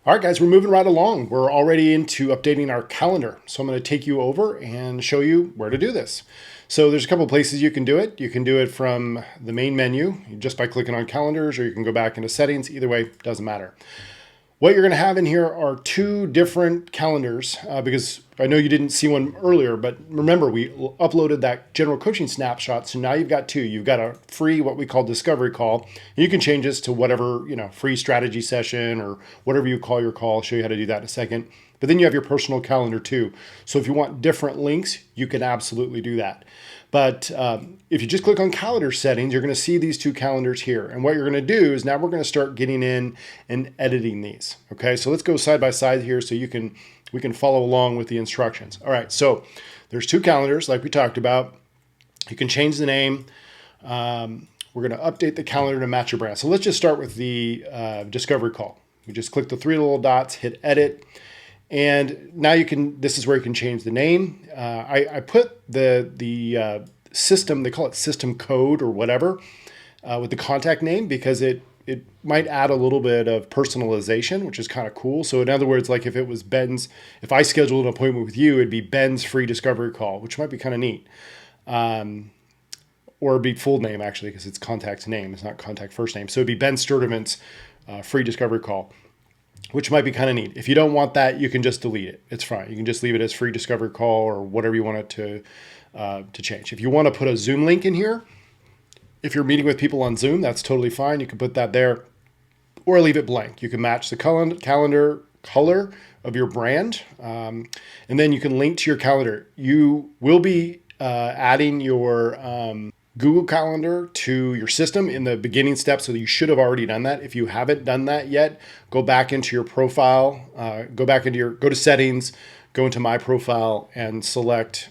All right, guys, we're moving right along. We're already into updating our calendar. So I'm going to take you over and show you where to do this. So there's a couple of places you can do it. You can do it from the main menu just by clicking on calendars, or you can go back into settings. Either way, doesn't matter. What you're going to have in here are two different calendars because I know you didn't see one earlier, but remember we uploaded that general coaching snapshot. So now you've got two. You've got a free, what we call discovery call. And you can change this to whatever, free strategy session or whatever you call your call. I'll show you how to do that in a second. But then you have your personal calendar too. So if you want different links, you can absolutely do that. But if you just click on calendar settings, you're going to see these two calendars here. And what you're going to do is now we're going to start getting in and editing these. Okay, so let's go side by side here so we can follow along with the instructions. All right, so there's two calendars like we talked about. You can change the name. We're going to update the calendar to match your brand. So let's just start with the discovery call. We just click the three little dots, hit edit. And now this is where you can change the name. I put the system, they call it system code or whatever, with the contact name because it might add a little bit of personalization, which is kind of cool. So in other words, like if it was if I scheduled an appointment with you, it'd be Ben's free discovery call, which might be kind of neat. Or it'd be full name actually, because it's contact name. It's not contact first name. So it'd be Ben Sturdivant's free discovery call, which might be kind of neat. If you don't want that, you can just delete it. It's fine. You can just leave it as free discovery call or whatever you want it to change. If you want to put a Zoom link in here, if you're meeting with people on Zoom, that's totally fine. You can put that there or leave it blank. You can match the calendar color of your brand. And then you can link to your calendar. You will be adding your Google Calendar to your system in the beginning steps, so you should have already done that. If you haven't done that yet, go back into your profile, go to settings, go into my profile and select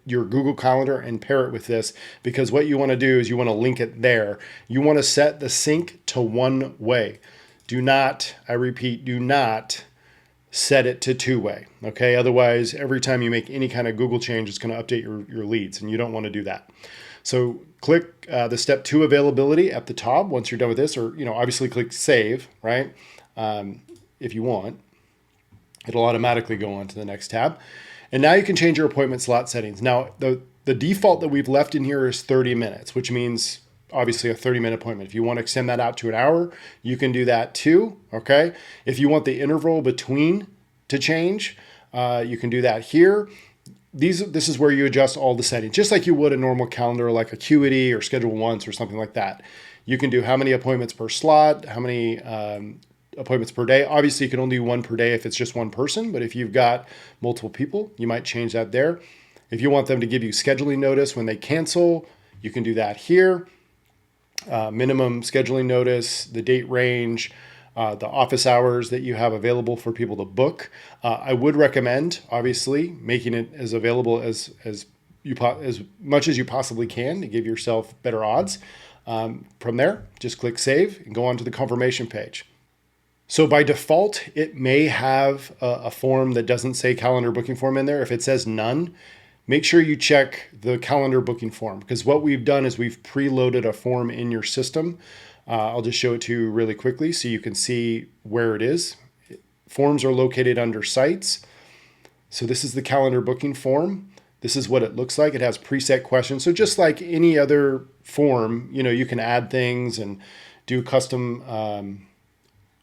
your Google Calendar and pair it with this, because what you want to do is you want to link it there. You want to set the sync to one way. Do not, I repeat, do not set it to two-way, okay? Otherwise, every time you make any kind of Google change, it's going to update your leads, and you don't want to do that. So click the step 2 availability at the top once you're done with this, or obviously click save, right? If you want, it'll automatically go on to the next tab. And now you can change your appointment slot settings. Now the default that we've left in here is 30 minutes, which means obviously a 30-minute appointment. If you want to extend that out to an hour, you can do that too, okay? If you want the interval between to change, you can do that here. This is where you adjust all the settings, just like you would a normal calendar, like Acuity or Schedule Once or something like that. You can do how many appointments per slot, how many appointments per day. Obviously, you can only do one per day if it's just one person, but if you've got multiple people, you might change that there. If you want them to give you scheduling notice when they cancel, you can do that here. Minimum scheduling notice, the date range, the office hours that you have available for people to book. I would recommend, obviously, making it as available as much as you possibly can to give yourself better odds. From there, just click save and go on to the confirmation page. So by default, it may have a form that doesn't say calendar booking form in there. If it says none, make sure you check the calendar booking form, because what we've done is we've preloaded a form in your system. I'll just show it to you really quickly so you can see where it is. Forms are located under sites. So this is the calendar booking form. This is what it looks like. It has preset questions. So just like any other form, you can add things and do custom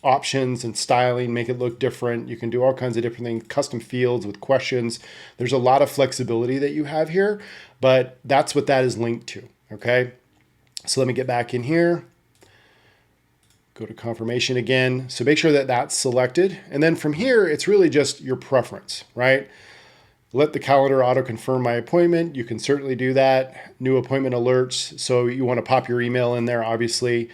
options and styling, make it look different. You can do all kinds of different things, custom fields with questions. There's a lot of flexibility that you have here, but that's what that is linked to, okay? So let me get back in here. Go to confirmation again. So make sure that that's selected. And then from here, it's really just your preference, right? Let the calendar auto-confirm my appointment. You can certainly do that. New appointment alerts. So you want to pop your email in there, obviously.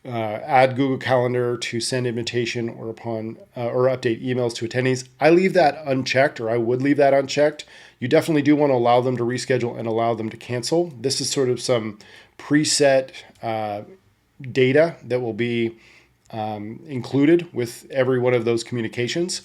Add Google Calendar to send invitation or update emails to attendees. I leave that unchecked, or I would leave that unchecked. You definitely do want to allow them to reschedule and allow them to cancel. This is sort of some preset data that will be included with every one of those communications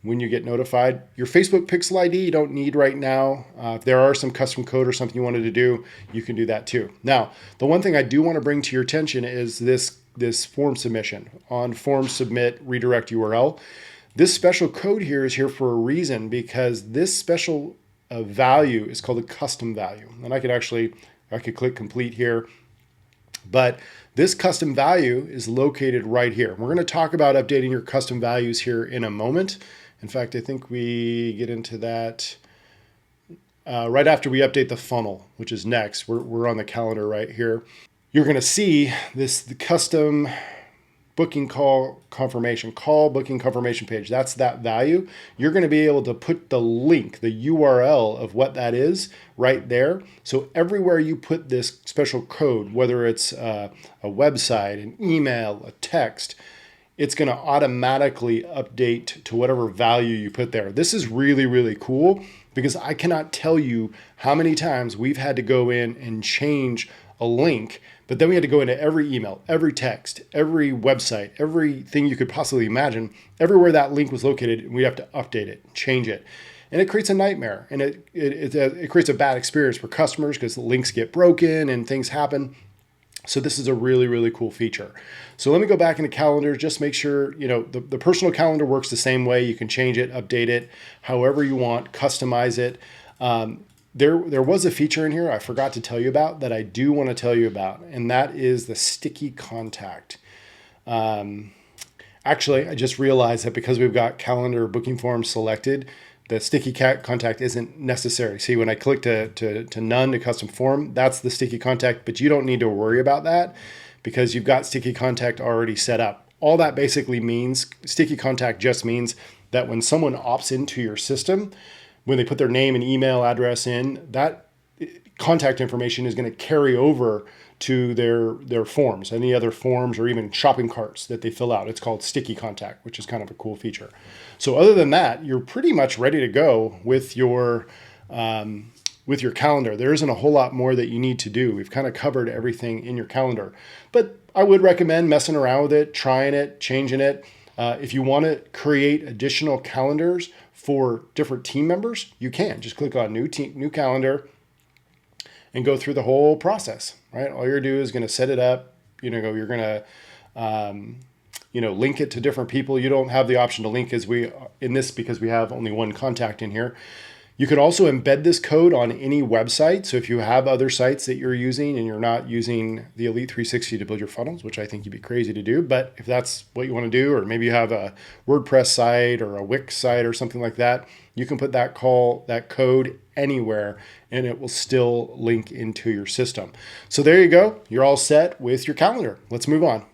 when you get notified. Your Facebook Pixel ID you don't need right now. If there are some custom code or something you wanted to do, you can do that too. Now, the one thing I do want to bring to your attention is this this form submission on form submit redirect URL. This special code here is here for a reason, because this special value is called a custom value. And I could click complete here, but this custom value is located right here. We're going to talk about updating your custom values here in a moment. In fact, I think we get into that right after we update the funnel, which is next. We're on the calendar right here. You're going to see the custom booking call booking confirmation page. That's that value. You're going to be able to put the link, the URL of what that is right there. So everywhere you put this special code, whether it's a website, an email, a text, it's going to automatically update to whatever value you put there. This is really, really cool, because I cannot tell you how many times we've had to go in and change a link, but then we had to go into every email, every text, every website, everything you could possibly imagine, everywhere that link was located, and we'd have to update it, change it. And it creates a nightmare, and it creates a bad experience for customers, because the links get broken and things happen. So this is a really, really cool feature. So let me go back into calendar, just make sure, the personal calendar works the same way. You can change it, update it, however you want, customize it. There was a feature in here I forgot to tell you about that I do want to tell you about, and that is the sticky contact. Actually, I just realized that because we've got calendar booking form selected, the sticky contact isn't necessary. See, when I click to none to custom form, that's the sticky contact, but you don't need to worry about that because you've got sticky contact already set up. All that basically means, sticky contact just means that when someone opts into your system, when they put their name and email address in, that contact information is going to carry over to their forms, any other forms or even shopping carts that they fill out. It's called sticky contact, which is kind of a cool feature. So other than that, you're pretty much ready to go with your calendar. There isn't a whole lot more that you need to do. We've kind of covered everything in your calendar, but I would recommend messing around with it, trying it, changing it. If you want to create additional calendars for different team members, you can just click on new calendar and go through the whole process, right? All you're do is going to set it up. You're going to, link it to different people. You don't have the option to link because we have only one contact in here. You can also embed this code on any website. So if you have other sites that you're using and you're not using the Elite360 to build your funnels, which I think you'd be crazy to do, but if that's what you want to do, or maybe you have a WordPress site or a Wix site or something like that, you can put that code anywhere and it will still link into your system. So there you go. You're all set with your calendar. Let's move on.